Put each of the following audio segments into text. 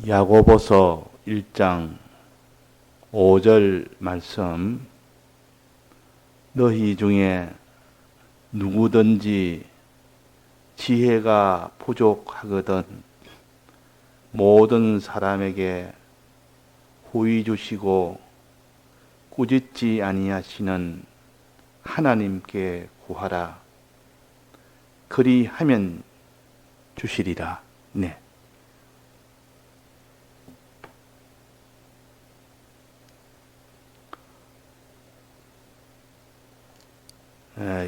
야고보서 1장 5절 말씀. 너희 중에 누구든지 지혜가 부족하거든 모든 사람에게 후히 주시고 꾸짖지 아니하시는 하나님께 구하라. 그리하면 주시리라. 네.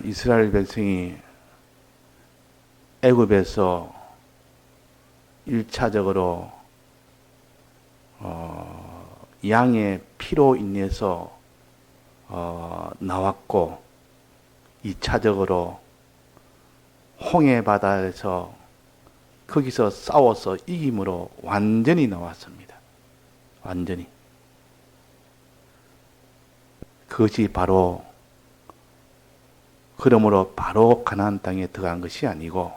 이스라엘 백성이 애굽에서 1차적으로 양의 피로 인해서 나왔고 2차적으로 홍해 바다에서 거기서 싸워서 이김으로 완전히 나왔습니다. 완전히. 그것이 바로 그러므로 바로 가나안 땅에 들어간 것이 아니고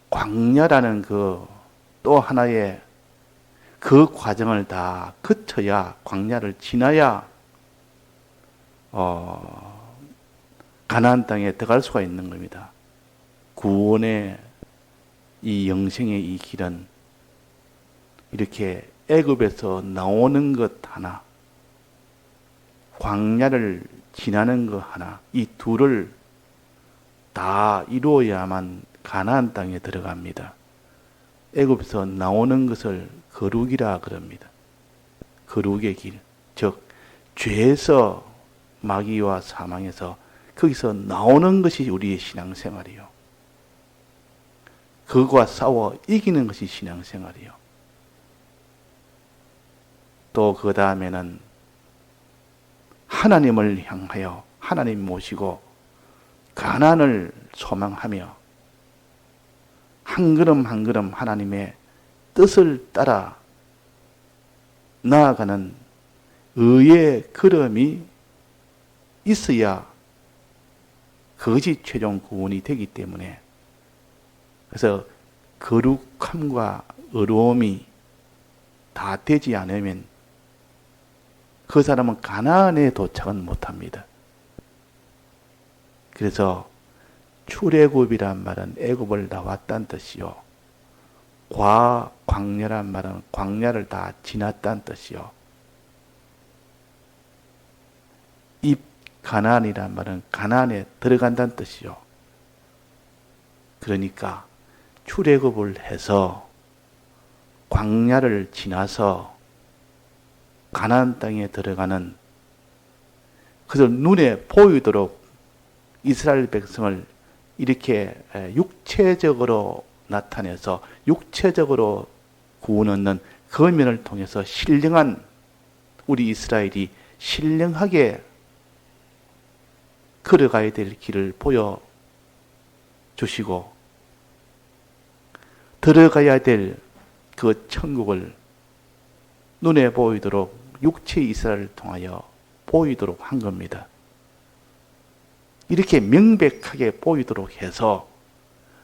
광야라는 그 또 하나의 그 과정을 다 거쳐야, 광야를 지나야 가나안 땅에 들어갈 수가 있는 겁니다. 구원의 이 영생의 이 길은 이렇게 애굽에서 나오는 것 하나, 광야를 지나는 것 하나, 이 둘을 다 이루어야만 가나안 땅에 들어갑니다. 애굽에서 나오는 것을 거룩이라 그럽니다. 거룩의 길, 즉 죄에서, 마귀와 사망에서 거기서 나오는 것이 우리의 신앙생활이요. 그것과 싸워 이기는 것이 신앙생활이요. 또 그 다음에는 하나님을 향하여 하나님 모시고 가나안을 소망하며 한 걸음 한 걸음 하나님의 뜻을 따라 나아가는 의의 걸음이 있어야 그것이 최종 구원이 되기 때문에, 그래서 거룩함과 의로움이 다 되지 않으면 그 사람은 가나안에 도착은 못합니다. 그래서 출애굽이란 말은 애굽을 나왔다는 뜻이요, 광야란 말은 광야를 다 지났다는 뜻이요, 가나안이란 말은 가나안에 들어간다는 뜻이요. 그러니까 출애굽을 해서 광야를 지나서 가나안 땅에 들어가는, 그래서 눈에 보이도록 이스라엘 백성을 이렇게 육체적으로 나타내서 육체적으로 구원 얻는 그 면을 통해서 신령한, 우리 이스라엘이 신령하게 걸어가야 될 길을 보여주시고 들어가야 될 그 천국을 눈에 보이도록 육체의 이스라엘을 통하여 보이도록 한 겁니다. 이렇게 명백하게 보이도록 해서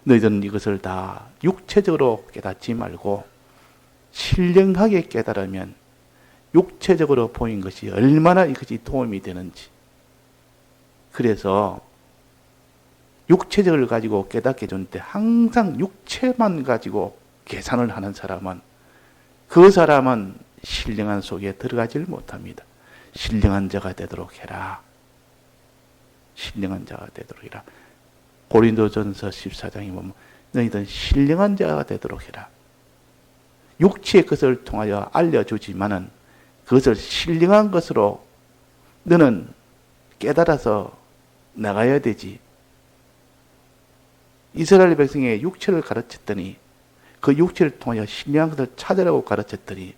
너희들은 이것을 다 육체적으로 깨닫지 말고 신령하게 깨달으면 육체적으로 보인 것이 얼마나 이것이 도움이 되는지. 그래서 육체적을 가지고 깨닫게 해주는데 항상 육체만 가지고 계산을 하는 사람은, 그 사람은 신령한 속에 들어가질 못합니다. 신령한 자가 되도록 해라. 신령한 자가 되도록 해라. 고린도전서 14장에 보면 너희들은 신령한 자가 되도록 해라. 육체의 것을 통하여 알려주지만은 그것을 신령한 것으로 너는 깨달아서 나가야 되지. 이스라엘 백성의 육체를 가르쳤더니, 그 육체를 통하여 신령한 것을 찾으라고 가르쳤더니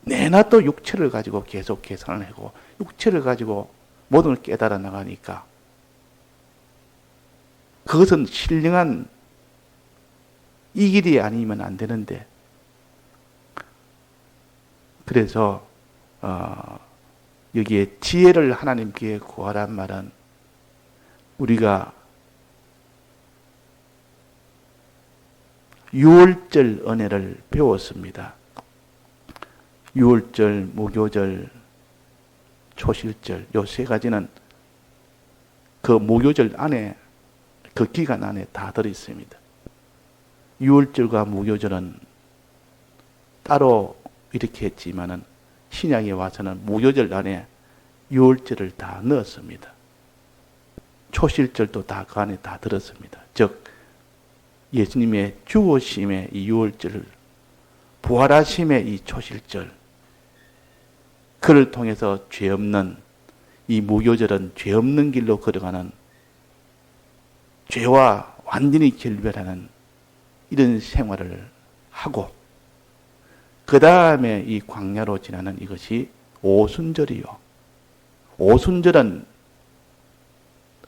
내나 또 육체를 가지고 계속 계산을 하고 육체를 가지고 모든 걸 깨달아 나가니까 그것은 신령한 이 길이 아니면 안 되는데, 그래서 여기에 지혜를 하나님께 구하란 말은 우리가 유월절 은혜를 배웠습니다. 유월절, 무교절, 초실절 요 세 가지는 그 무교절 안에 그 기간 안에 다 들어 있습니다. 유월절과 무교절은 따로 이렇게 했지만은 신약에 와서는 무교절 안에 유월절을 다 넣었습니다. 초실절도 다 그 안에 다 들었습니다. 즉 예수님의 죽으심의 이 유월절, 부활하심의 이 초실절, 그를 통해서 죄 없는 이 무교절은 죄 없는 길로 걸어가는, 죄와 완전히 결별하는 이런 생활을 하고, 그 다음에 이 광야로 지나는 이것이 오순절이요. 오순절은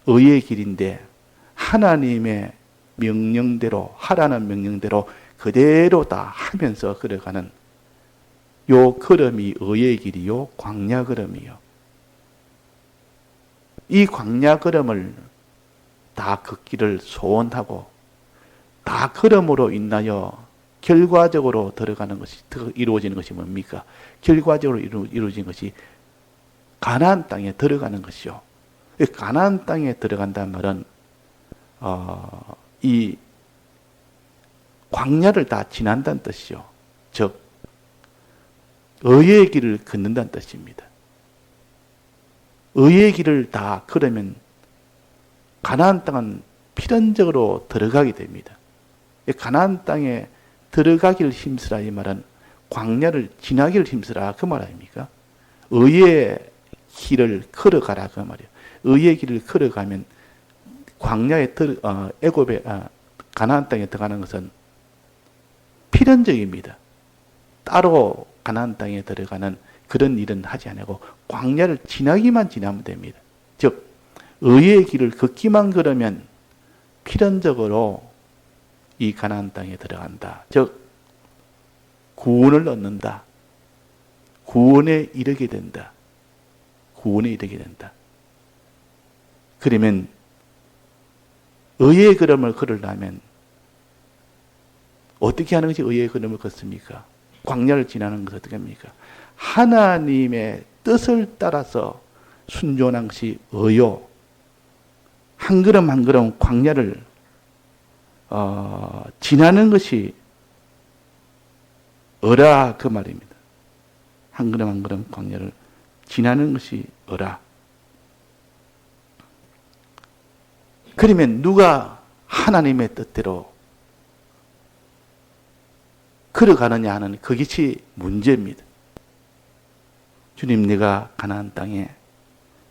의의 길인데 하나님의 명령대로, 하라는 명령대로 그대로 다 하면서 걸어가는 요 걸음이 의의 길이요, 광야 걸음이요. 이 광야 걸음을 다 걷기를 소원하고, 다 걸음으로 인하여 결과적으로 들어가는 것이, 이루어지는 것이 뭡니까? 결과적으로 이루어진 것이 가나안 땅에 들어가는 것이요. 가나안 땅에 들어간다는 말은 이 광야를 다 지난다는 뜻이요. 즉 의의 길을 걷는다는 뜻입니다. 의의 길을 다 걸으면 가나안 땅은 필연적으로 들어가게 됩니다. 가나안 땅에 들어가기를 힘쓰라 이 말은 광야를 지나기를 힘쓰라 그 말 아닙니까? 의의 길을 걸어가라 그 말이에요. 의의 길을 걸어가면 광야에 애굽에 가나안 땅에 들어가는 것은 필연적입니다. 따로 가나안 땅에 들어가는 그런 일은 하지 않고 광야를 지나기만 지나면 됩니다. 즉 의의 길을 걷기만 걸으면 필연적으로 이 가나안 땅에 들어간다. 즉 구원을 얻는다. 구원에 이르게 된다. 구원에 이르게 된다. 그러면 의의 걸음을 걸으려면 어떻게 하는 것이 의의 걸음을 걷습니까? 광야를 지나는 것은 어떻게 합니까? 하나님의 뜻을 따라서 순종한 것이 의요. 한 걸음 한 걸음 광야를 지나는 것이 어라 그 말입니다. 한 걸음 한 걸음 광야를 지나는 것이 어라. 그러면 누가 하나님의 뜻대로 걸어가느냐 하는 그것이 문제입니다. 주님, 내가 가나안 땅에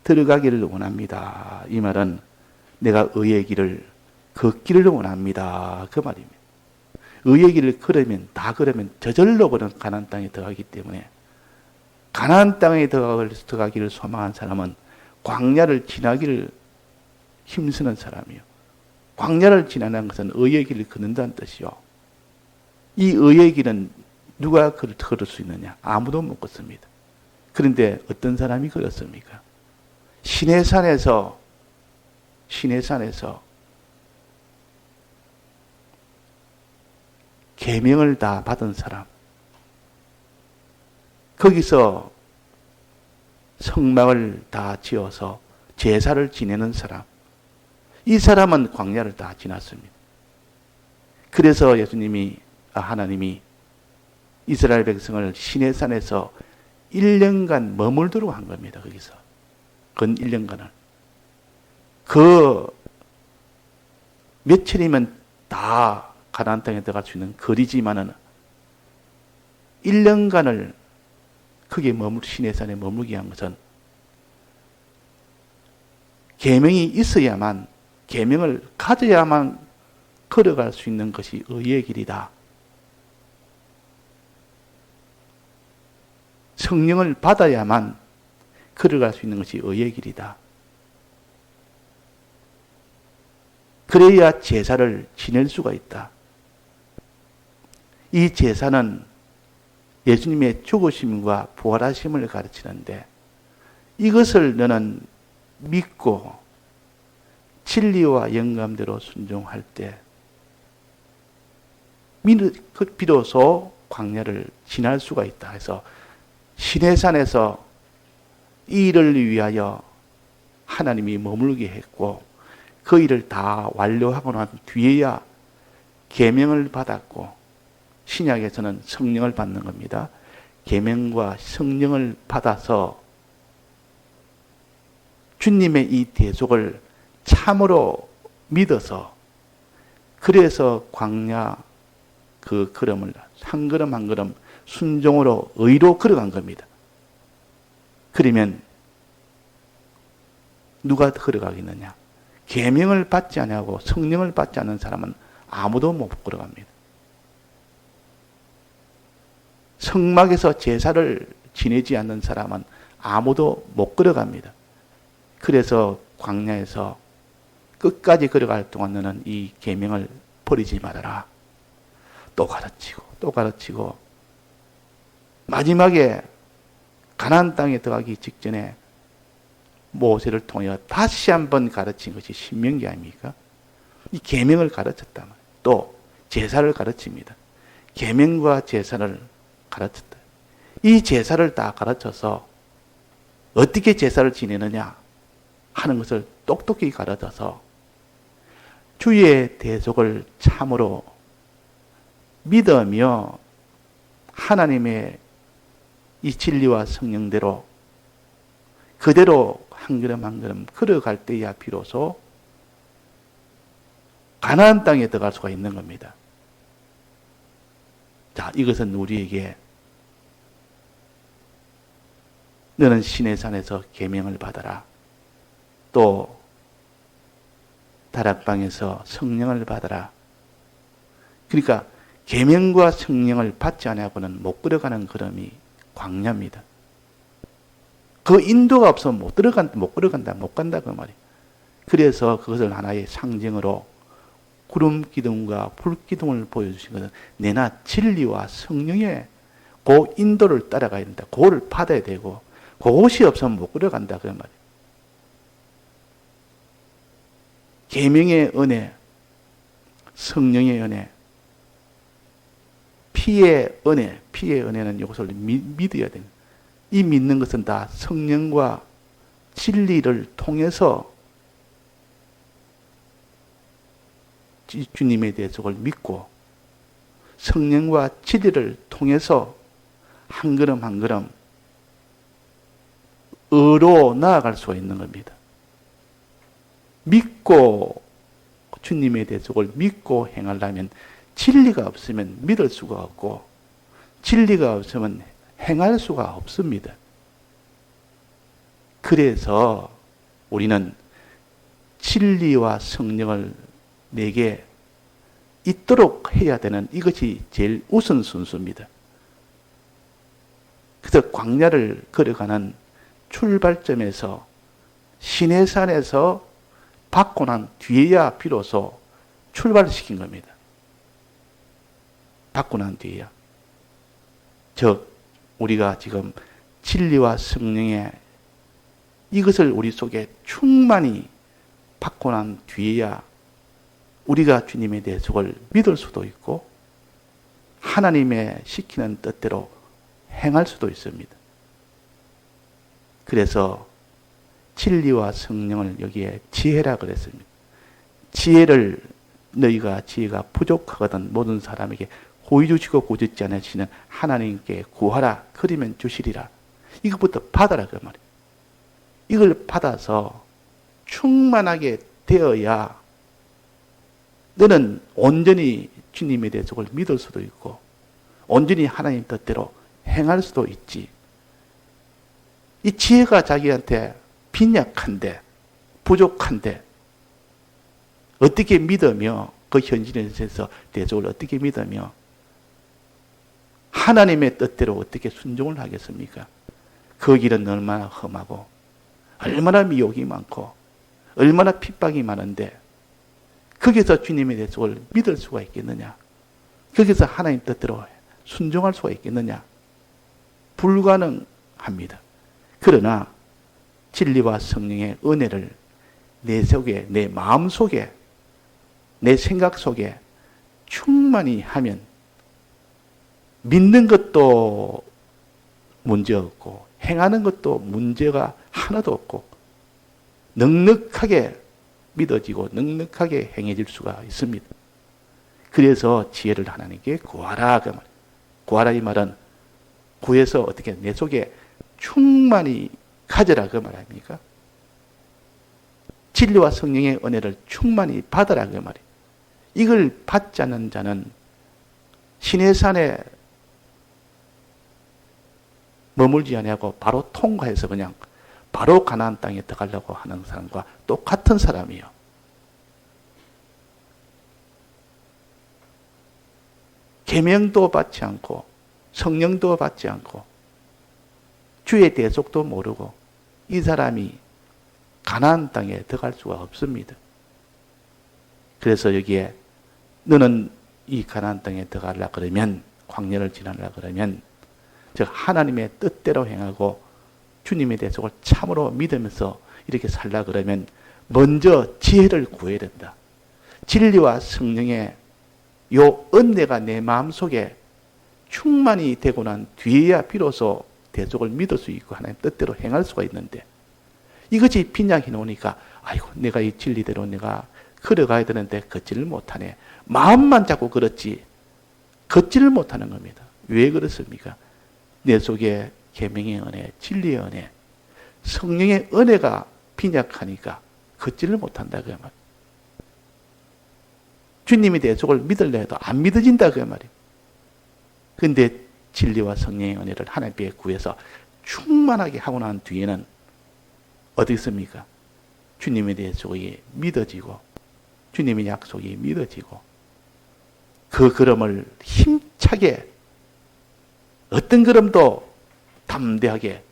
들어가기를 원합니다. 이 말은 내가 의의 길을 걷기를 원합니다. 그 말입니다. 의의 길을 걸으면 다 걸으면 저절로 그런 가나안 땅에 들어가기 때문에 가나안 땅에 들어가기를 소망한 사람은 광야를 지나기를 힘쓰는 사람이요. 광야를 지나는 것은 의의 길을 걷는다는 뜻이요. 이 의의 길은 누가 걸을 수 있느냐? 아무도 못 걷습니다. 그런데 어떤 사람이 걸었습니까? 시내산에서 계명을 다 받은 사람, 거기서 성막을 다 지어서 제사를 지내는 사람, 이 사람은 광야를 다 지났습니다. 그래서 하나님이 이스라엘 백성을 시내산에서 1년간 머물도록 한 겁니다. 거기서 근 1년간을 그 며칠이면 다 가나안 땅에 들어갈 수 있는 거리지만은 1년간을 크게 시내산에 머물게 한 것은 계명이 있어야만, 계명을 가져야만 걸어갈 수 있는 것이 의의 길이다. 성령을 받아야만 걸어갈 수 있는 것이 의의 길이다. 그래야 제사를 지낼 수가 있다. 이 제사는 예수님의 죽으심과 부활하심을 가르치는데 이것을 너는 믿고 진리와 영감대로 순종할 때 비로소 광야를 지날 수가 있다 해서 시내산에서 이 일을 위하여 하나님이 머물게 했고 그 일을 다 완료하고 난 뒤에야 계명을 받았고 신약에서는 성령을 받는 겁니다. 계명과 성령을 받아서 주님의 이 대속을 참으로 믿어서 그래서 광야 그 걸음을 한 걸음 한 걸음 순종으로 의로 걸어간 겁니다. 그러면 누가 걸어가겠느냐? 계명을 받지 않고 성령을 받지 않는 사람은 아무도 못 걸어갑니다. 성막에서 제사를 지내지 않는 사람은 아무도 못 걸어갑니다. 그래서 광야에서 끝까지 걸어갈 동안 너는 이 계명을 버리지 말아라. 또 가르치고 또 가르치고 마지막에 가나안 땅에 들어가기 직전에 모세를 통해 다시 한번 가르친 것이 신명기 아닙니까? 이 계명을 가르쳤단 말이에요. 또 제사를 가르칩니다. 계명과 제사를 가르쳤다. 이 제사를 다 가르쳐서 어떻게 제사를 지내느냐 하는 것을 똑똑히 가르쳐서 주의 대속을 참으로 믿으며 하나님의 이 진리와 성령대로 그대로 한 걸음 한 걸음 걸어갈 때야 비로소 가나안 땅에 들어갈 수가 있는 겁니다. 자, 이것은 우리에게 너는 시내산에서 계명을 받아라. 또 다락방에서 성령을 받아라. 그러니까 계명과 성령을 받지 않고는 못 걸어가는 걸음이 광야입니다. 그 인도가 없으면 못 간다 그 말이에요. 그래서 그것을 하나의 상징으로 구름 기둥과 불 기둥을 보여주신 것은 내나 진리와 성령의 그 인도를 따라가야 된다. 그거를 받아야 되고 그것이 없으면 못 걸어간다 그 말이에요. 계명의 은혜, 성령의 은혜, 피의 은혜는 이것을 믿어야 됩니다. 이 믿는 것은 다 성령과 진리를 통해서 주님의 대속을 믿고 성령과 진리를 통해서 한 걸음 한 걸음 의로 나아갈 수가 있는 겁니다. 믿고 주님의 대속을 믿고 행하려면 진리가 없으면 믿을 수가 없고 진리가 없으면 행할 수가 없습니다. 그래서 우리는 진리와 성령을 내게 있도록 해야 되는 이것이 제일 우선순수입니다. 그래서 광야를 걸어가는 출발점에서 시내산에서 받고 난 뒤에야 비로소 출발을 시킨 겁니다. 받고 난 뒤에야. 즉 우리가 지금 진리와 성령의 이것을 우리 속에 충만히 받고 난 뒤에야 우리가 주님의 대속을 믿을 수도 있고 하나님의 시키는 뜻대로 행할 수도 있습니다. 그래서 진리와 성령을 여기에 지혜라 그랬습니다. 지혜를 너희가 지혜가 부족하거든 모든 사람에게 고의 주시고 고짓지 않으시는 하나님께 구하라. 그러면 주시리라. 이것부터 받아라 그 말이에요. 이걸 받아서 충만하게 되어야 너는 온전히 주님의 대속을 믿을 수도 있고 온전히 하나님 뜻대로 행할 수도 있지. 이 지혜가 자기한테 빈약한데 부족한데 어떻게 믿으며 그 현실에서 대속을 어떻게 믿으며 하나님의 뜻대로 어떻게 순종을 하겠습니까? 그 길은 얼마나 험하고 얼마나 미혹이 많고 얼마나 핍박이 많은데 거기서 주님의 대속을 믿을 수가 있겠느냐? 거기서 하나님 뜻대로 순종할 수가 있겠느냐? 불가능합니다. 그러나 진리와 성령의 은혜를 내 속에, 내 마음 속에, 내 생각 속에 충만히 하면 믿는 것도 문제 없고 행하는 것도 문제가 하나도 없고 넉넉하게 믿어지고 넉넉하게 행해질 수가 있습니다. 그래서 지혜를 하나님께 구하라 그 말. 구하라 이 말은 구해서 어떻게 내 속에 충만히 가져라 그 말 아닙니까? 진리와 성령의 은혜를 충만히 받아라 그 말이에요. 이걸 받지 않는 자는 시내산에 머물지 아니하고 바로 통과해서 그냥 바로 가나안 땅에 들어가려고 하는 사람과 똑같은 사람이에요. 계명도 받지 않고 성령도 받지 않고 주의 대속도 모르고 이 사람이 가나안 땅에 들어갈 수가 없습니다. 그래서 여기에 너는 이 가나안 땅에 들어가려 그러면 광야를 지나려 그러면 즉 하나님의 뜻대로 행하고 주님의 대속을 참으로 믿으면서 이렇게 살라 그러면 먼저 지혜를 구해야 된다. 진리와 성령의 요 은혜가 내 마음속에 충만히 되고 난 뒤에야 비로소 대속을 믿을 수 있고 하나님 뜻대로 행할 수가 있는데 이것이 빈약해 놓으니까 아이고 내가 이 진리대로 내가 걸어가야 되는데 걷지를 못하네. 마음만 자꾸 그렇지 걷지를 못하는 겁니다. 왜 그렇습니까? 내 속에 계명의 은혜, 진리의 은혜, 성령의 은혜가 빈약하니까 걷지를 못한다 그 말. 주님이 대속을 믿을래 해도 안 믿어진다 그 말이에요. 근데 진리와 성령의 은혜를 하나님께 구해서 충만하게 하고 난 뒤에는 어디 있습니까? 주님의 대속이 믿어지고 주님의 약속이 믿어지고 그 걸음을 힘차게 어떤 걸음도 담대하게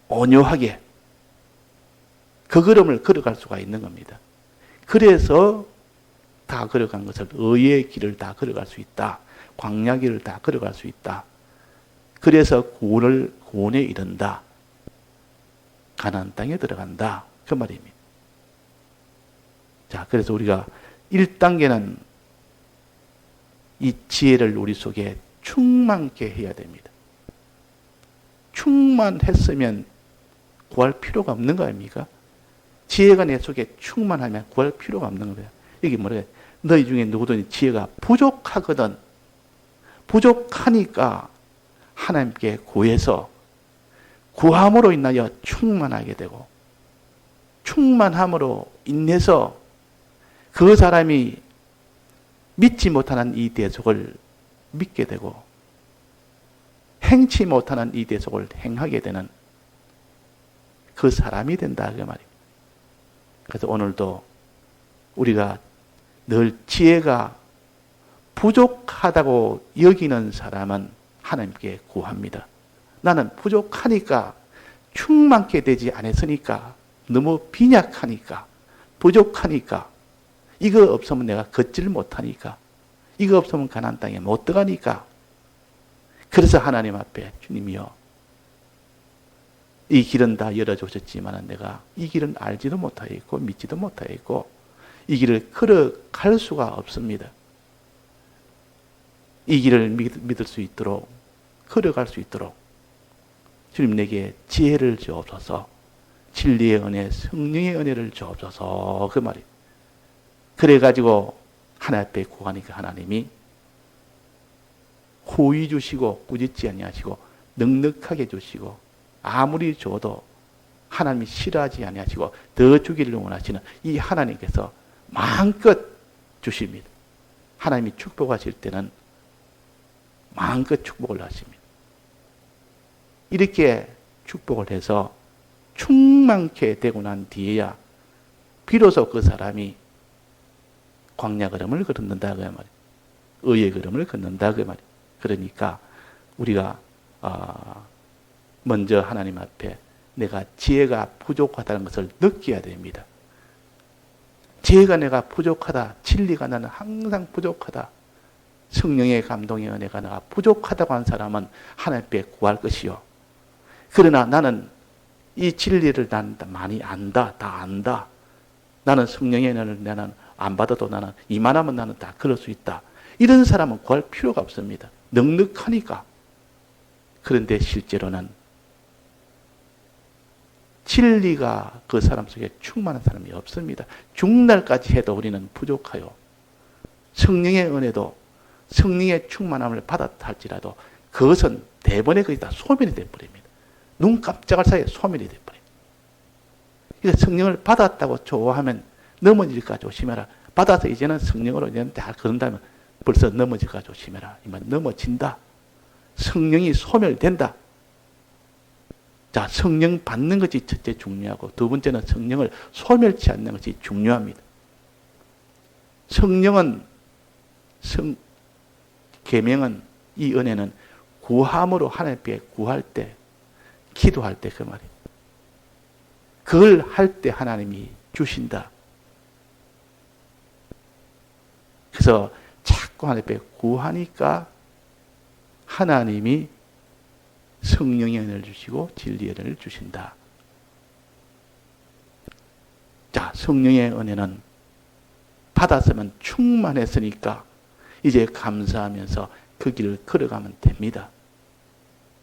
온유하게 그 걸음을 걸어갈 수가 있는 겁니다. 그래서 다 걸어간 것을 의의 길을 다 걸어갈 수 있다. 광야 길을 다 걸어갈 수 있다. 그래서 구원에 이른다. 가나안 땅에 들어간다. 그 말입니다. 자, 그래서 우리가 1단계는 이 지혜를 우리 속에 충만케 해야 됩니다. 충만했으면 구할 필요가 없는 거 아닙니까? 지혜가 내 속에 충만하면 구할 필요가 없는 거예요. 이게 뭐래? 너희 중에 누구든 지혜가 부족하거든. 부족하니까 하나님께 구해서 구함으로 인하여 충만하게 되고 충만함으로 인해서 그 사람이 믿지 못하는 이 대속을 믿게 되고 행치 못하는 이 대속을 행하게 되는 그 사람이 된다 그 말입니다. 그래서 오늘도 우리가 늘 지혜가 부족하다고 여기는 사람은 하나님께 구합니다. 나는 부족하니까 충만케 되지 않았으니까 너무 빈약하니까 부족하니까 이거 없으면 내가 걷지를 못하니까 이거 없으면 가나안 땅에 못 들어가니까 그래서 하나님 앞에 주님이여 이 길은 다 열어주셨지만 내가 이 길은 알지도 못하였고 믿지도 못하였고 이 길을 걸어갈 수가 없습니다. 이 길을 믿을 수 있도록 걸어갈 수 있도록 주님 내게 지혜를 주옵소서 진리의 은혜 성령의 은혜를 주옵소서 그 말이에요. 그래가지고 하나님 앞에 구하니까 하나님이 호의 주시고 꾸짖지 아니하시고 넉넉하게 주시고 아무리 줘도 하나님이 싫어하지 아니하시고 더 주기를 원하시는 이 하나님께서 마음껏 주십니다. 하나님이 축복하실 때는 마음껏 축복을 하십니다. 이렇게 축복을 해서 충만케 되고 난 뒤에야 비로소 그 사람이 광야 걸음을 걷는다 그 말이에요. 의의 걸음을 걷는다 그 말이에요. 그러니까 우리가 먼저 하나님 앞에 내가 지혜가 부족하다는 것을 느껴야 됩니다. 지혜가 내가 부족하다. 진리가 나는 항상 부족하다. 성령의 감동의 은혜가 내가 부족하다고 한 사람은 하나님 앞에 구할 것이요. 그러나 나는 이 진리를 난 많이 안다. 다 안다. 나는 성령의 은혜를 나는 안 받아도 나는 이만하면 나는 다 그럴 수 있다. 이런 사람은 구할 필요가 없습니다. 넉넉하니까. 그런데 실제로는 진리가 그 사람 속에 충만한 사람이 없습니다. 죽날까지 해도 우리는 부족해요. 성령의 은혜도 성령의 충만함을 받았다 할지라도 그것은 대번에 거의 다 소멸이 되어버립니다. 눈 깜짝할 사이에 소멸이 되어버립니다. 그러니까 성령을 받았다고 좋아하면 넘어질까 조심해라. 받아서 이제는 성령으로 이제는 다 그런다면 벌써 넘어질까 조심해라. 이만 넘어진다. 성령이 소멸된다. 자, 성령 받는 것이 첫째 중요하고 두 번째는 성령을 소멸치 않는 것이 중요합니다. 성령은 계명은 이 은혜는 구함으로 하나님께 구할 때, 기도할 때 그 말이에요. 그걸 할 때 하나님이 주신다. 그래서 자꾸 하나님께 구하니까 하나님이 성령의 은혜를 주시고 진리의 은혜를 주신다. 자, 성령의 은혜는 받았으면 충만했으니까 이제 감사하면서 그 길을 걸어가면 됩니다.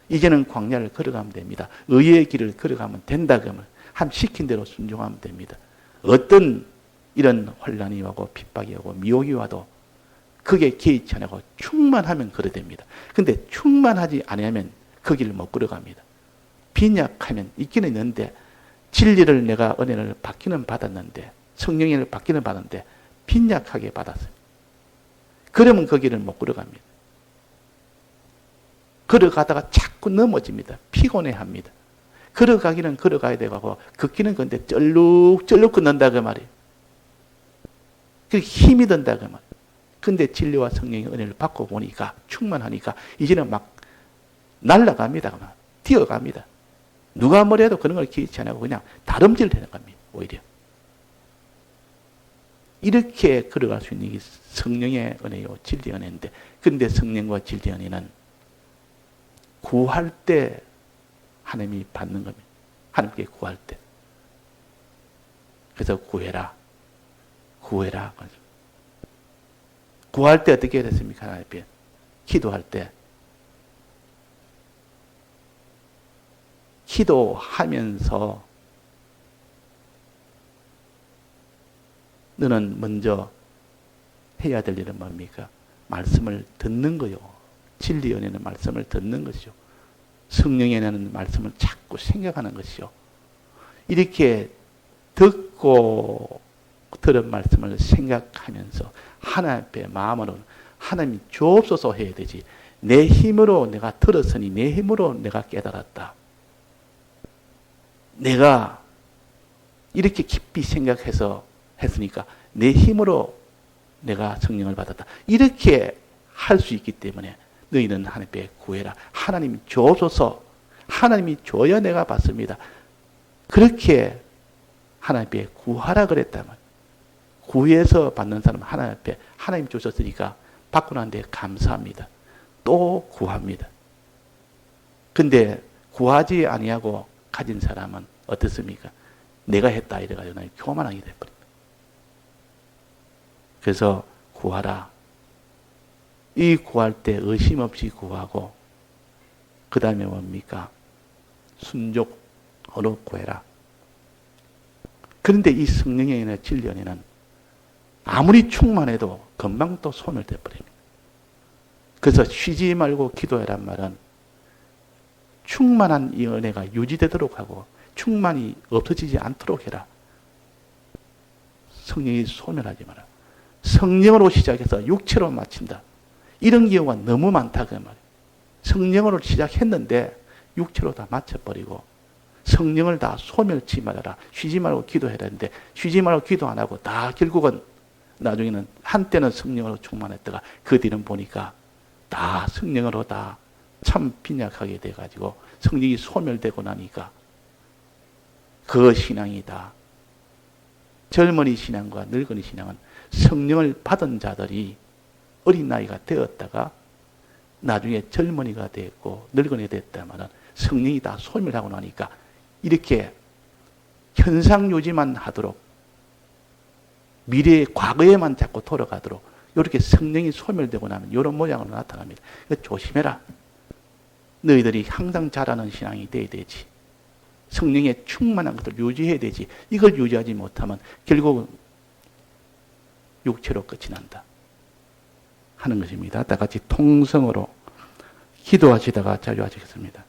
이제는 광야를 걸어가면 됩니다. 의의 길을 걸어가면 된다 그러면 함 시킨 대로 순종하면 됩니다. 어떤 이런 혼란이 오고 핍박이 오고 미혹이 와도 그게 개의치 않고 충만하면 그래 됩니다. 근데 충만하지 않으면 그 길을 못 걸어갑니다. 빈약하면 있기는 있는데 진리를 내가 은혜를 받기는 받았는데 성령의 은혜를 받기는 받았는데 빈약하게 받았어요. 그러면 그 길을 못 걸어갑니다. 걸어가다가 자꾸 넘어집니다. 피곤해합니다. 걸어가기는 걸어가야 되고 걷기는 근데 쩔룩쩔룩 걷는다 그 말이에요. 그 힘이 든다 그 말이에요. 근데 진리와 성령의 은혜를 받고 보니까 충만하니까 이제는 막 날아갑니다. 뛰어갑니다. 누가 뭐래도 그런 걸 기대치 않고 그냥 다름질 되는 겁니다. 오히려. 이렇게 걸어갈 수 있는 게 성령의 은혜요. 진리의 은혜인데 그런데 성령과 진리의 은혜는 구할 때 하나님이 받는 겁니다. 하나님께 구할 때. 그래서 구해라. 구해라. 구할 때 어떻게 해야 됐습니까? 하나님께. 기도할 때. 기도하면서 너는 먼저 해야 될 일은 뭡니까? 말씀을 듣는 거요. 진리의 은혜는 말씀을 듣는 것이요. 성령의 은혜는 말씀을 자꾸 생각하는 것이요. 이렇게 듣고 들은 말씀을 생각하면서 하나님 앞에 마음으로 하나님이 주옵소서 해야 되지. 내 힘으로 내가 들었으니 내 힘으로 내가 깨달았다. 내가 이렇게 깊이 생각해서 했으니까 내 힘으로 내가 성령을 받았다. 이렇게 할 수 있기 때문에 너희는 하나님께 구해라. 하나님이 주옵소서. 하나님이 줘야 내가 받습니다. 그렇게 하나님께 구하라 그랬다면 구해서 받는 사람은 하나님 앞에 하나님 주셨으니까 받고 난 뒤에 감사합니다. 또 구합니다. 근데 구하지 아니하고 가진 사람은 어떻습니까? 내가 했다 이래가지고 교만하게 돼버립니다. 그래서 구하라. 이 구할 때 의심 없이 구하고 그 다음에 뭡니까? 순종으로 구해라. 그런데 이 성령의 은혜, 진리의 은혜는 아무리 충만해도 금방 또 소멸돼 버립니다. 그래서 쉬지 말고 기도해란 말은 충만한 이 은혜가 유지되도록 하고 충만이 없어지지 않도록 해라. 성령이 소멸하지 마라. 성령으로 시작해서 육체로 마친다. 이런 경우가 너무 많다 그 말이에요. 성령으로 시작했는데 육체로 다 마쳐버리고 성령을 다 소멸치 말아라. 쉬지 말고 기도해라 했는데 쉬지 말고 기도 안 하고 다 결국은 나중에는 한때는 성령으로 충만했다가 그 뒤는 보니까 다 성령으로 다 참 빈약하게 돼가지고 성령이 소멸되고 나니까 그 신앙이다. 젊은이 신앙과 늙은이 신앙은 성령을 받은 자들이 어린 나이가 되었다가 나중에 젊은이가 됐고 늙은이가 됐다면 성령이 다 소멸하고 나니까 이렇게 현상 유지만 하도록 미래의 과거에만 자꾸 돌아가도록 이렇게 성령이 소멸되고 나면 이런 모양으로 나타납니다. 조심해라. 너희들이 항상 자라는 신앙이 돼야 되지. 성령의 충만한 것을 유지해야 되지. 이걸 유지하지 못하면 결국 육체로 끝이 난다 하는 것입니다. 다 같이 통성으로 기도하시다가 자유하시겠습니다.